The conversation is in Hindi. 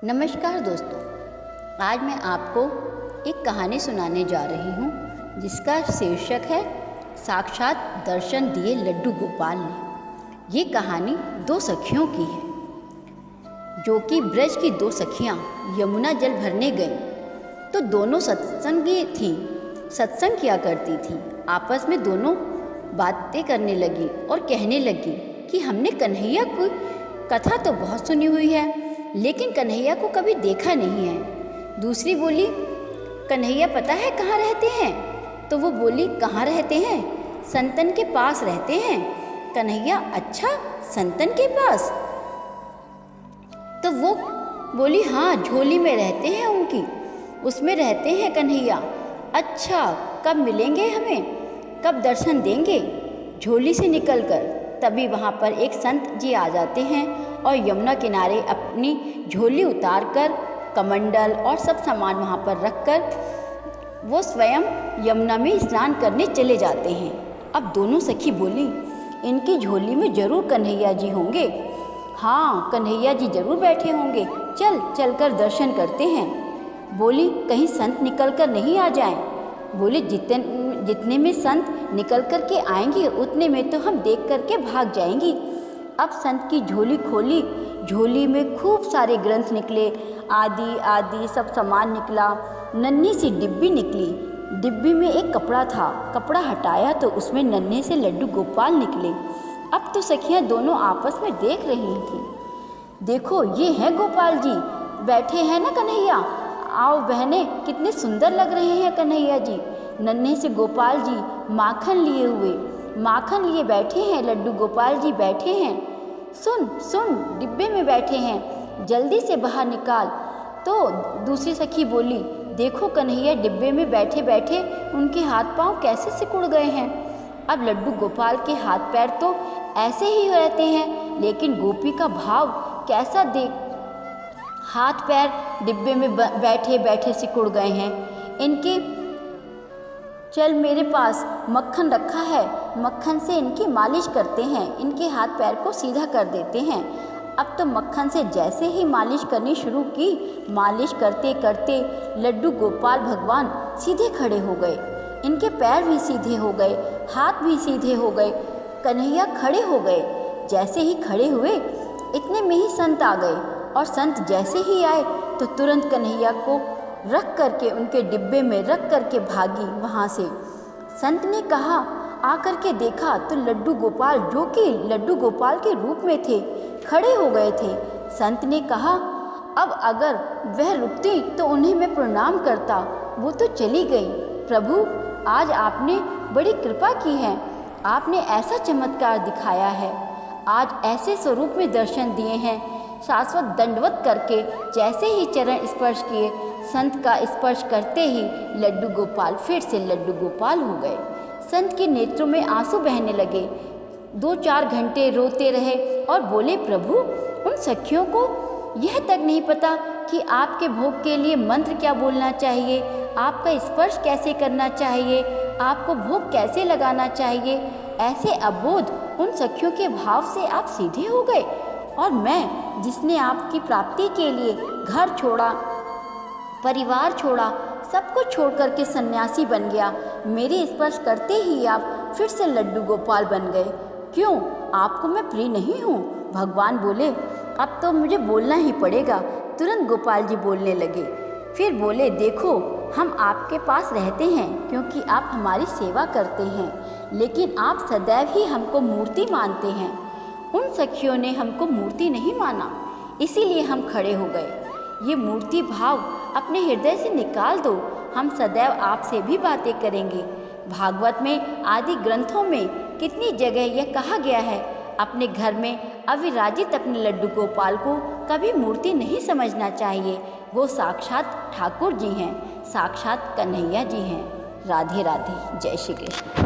नमस्कार दोस्तों, आज मैं आपको एक कहानी सुनाने जा रही हूँ जिसका शीर्षक है साक्षात दर्शन दिए लड्डू गोपाल ने। ये कहानी दो सखियों की है जो कि ब्रज की दो सखियाँ यमुना जल भरने गईं तो दोनों सत्संगी थीं, सत्संग किया करती थीं। आपस में दोनों बातें करने लगी और कहने लगी कि हमने कन्हैया की कथा तो बहुत सुनी हुई है, लेकिन कन्हैया को कभी देखा नहीं है। दूसरी बोली, कन्हैया पता है कहाँ रहते हैं? तो वो बोली, कहाँ रहते हैं? संतन के पास रहते हैं। कन्हैया, अच्छा, संतन के पास? तो वो बोली, हाँ, झोली में रहते हैं उनकी, उसमें रहते हैं कन्हैया। अच्छा, कब मिलेंगे हमें, कब दर्शन देंगे? झोली से निकलकर तभी वहाँ पर एक संत जी आ जाते हैं और यमुना किनारे अपनी झोली उतारकर कमंडल और सब सामान वहाँ पर रखकर वो स्वयं यमुना में स्नान करने चले जाते हैं। अब दोनों सखी बोली, इनकी झोली में जरूर कन्हैया जी होंगे। हाँ, कन्हैया जी जरूर बैठे होंगे, चलकर दर्शन करते हैं। बोली, कहीं संत निकल कर नहीं आ जाएं। बोले, जितने में संत निकल कर के आएंगे उतने में तो हम देख कर के भाग जाएंगी। अब संत की झोली खोली, झोली में खूब सारे ग्रंथ निकले, आदि सब सामान निकला। नन्ही सी डिब्बी निकली, डिब्बी में एक कपड़ा था, कपड़ा हटाया तो उसमें नन्हे से लड्डू गोपाल निकले। अब तो सखियाँ दोनों आपस में देख रही थीं। देखो, ये हैं गोपाल जी, बैठे हैं ना कन्हैया। आओ बहने, कितने सुंदर लग रहे हैं कन्हैया जी। नन्हे से गोपाल जी माखन लिए बैठे हैं, लड्डू गोपाल जी बैठे हैं। सुन, डिब्बे में बैठे हैं, जल्दी से बाहर निकाल। तो दूसरी सखी बोली, देखो कन्हैया, डिब्बे में बैठे बैठे उनके हाथ पांव कैसे सिकुड़ गए हैं। अब लड्डू गोपाल के हाथ पैर तो ऐसे ही रहते हैं, लेकिन गोपी का भाव कैसा देख, हाथ पैर डिब्बे में बैठे बैठे सिकुड़ गए हैं इनके। चल, मेरे पास मक्खन रखा है, मक्खन से इनकी मालिश करते हैं, इनके हाथ पैर को सीधा कर देते हैं। अब तो मक्खन से जैसे ही मालिश करनी शुरू की, मालिश करते करते लड्डू गोपाल भगवान सीधे खड़े हो गए, इनके पैर भी सीधे हो गए, हाथ भी सीधे हो गए। कन्हैया खड़े हो गए। जैसे ही खड़े हुए इतने में ही संत आ गए, और संत जैसे ही आए तो तुरंत कन्हैया को रख करके उनके डिब्बे में रख करके भागी वहाँ से। संत ने कहा, आकर के देखा तो लड्डू गोपाल, जो कि लड्डू गोपाल के रूप में थे, खड़े हो गए थे। संत ने कहा, अब अगर वह रुकती तो उन्हें मैं प्रणाम करता, वो तो चली गई। प्रभु, आज आपने बड़ी कृपा की है, आपने ऐसा चमत्कार दिखाया है, आज ऐसे स्वरूप में दर्शन दिए हैं। शाश्वत दंडवत करके जैसे ही चरण स्पर्श किए, संत का स्पर्श करते ही लड्डू गोपाल फिर से लड्डू गोपाल हो गए। संत के नेत्रों में आंसू बहने लगे। 2-4 घंटे रोते रहे और बोले, प्रभु, उन सखियों को यह तक नहीं पता कि आपके भोग के लिए मंत्र क्या बोलना चाहिए, आपका स्पर्श कैसे करना चाहिए, आपको भोग कैसे लगाना चाहिए। ऐसे अबोध उन सखियों के भाव से आप सीधे हो गए, और मैं, जिसने आपकी प्राप्ति के लिए घर छोड़ा, परिवार छोड़ा, सब कुछ छोड़ करके सन्यासी बन गया, मेरे स्पर्श करते ही आप फिर से लड्डू गोपाल बन गए। क्यों, आपको मैं प्रिय नहीं हूँ? भगवान बोले, अब तो मुझे बोलना ही पड़ेगा। तुरंत गोपाल जी बोलने लगे। फिर बोले, देखो, हम आपके पास रहते हैं क्योंकि आप हमारी सेवा करते हैं, लेकिन आप सदैव ही हमको मूर्ति मानते हैं। उन सखियों ने हमको मूर्ति नहीं माना, इसीलिए हम खड़े हो गए। ये मूर्ति भाव अपने हृदय से निकाल दो, हम सदैव आपसे भी बातें करेंगे। भागवत में आदि ग्रंथों में कितनी जगह यह कहा गया है, अपने घर में अविराजित अपने लड्डू गोपाल को कभी मूर्ति नहीं समझना चाहिए। वो साक्षात ठाकुर जी हैं, साक्षात कन्हैया जी हैं। राधे राधे, जय श्री कृष्ण।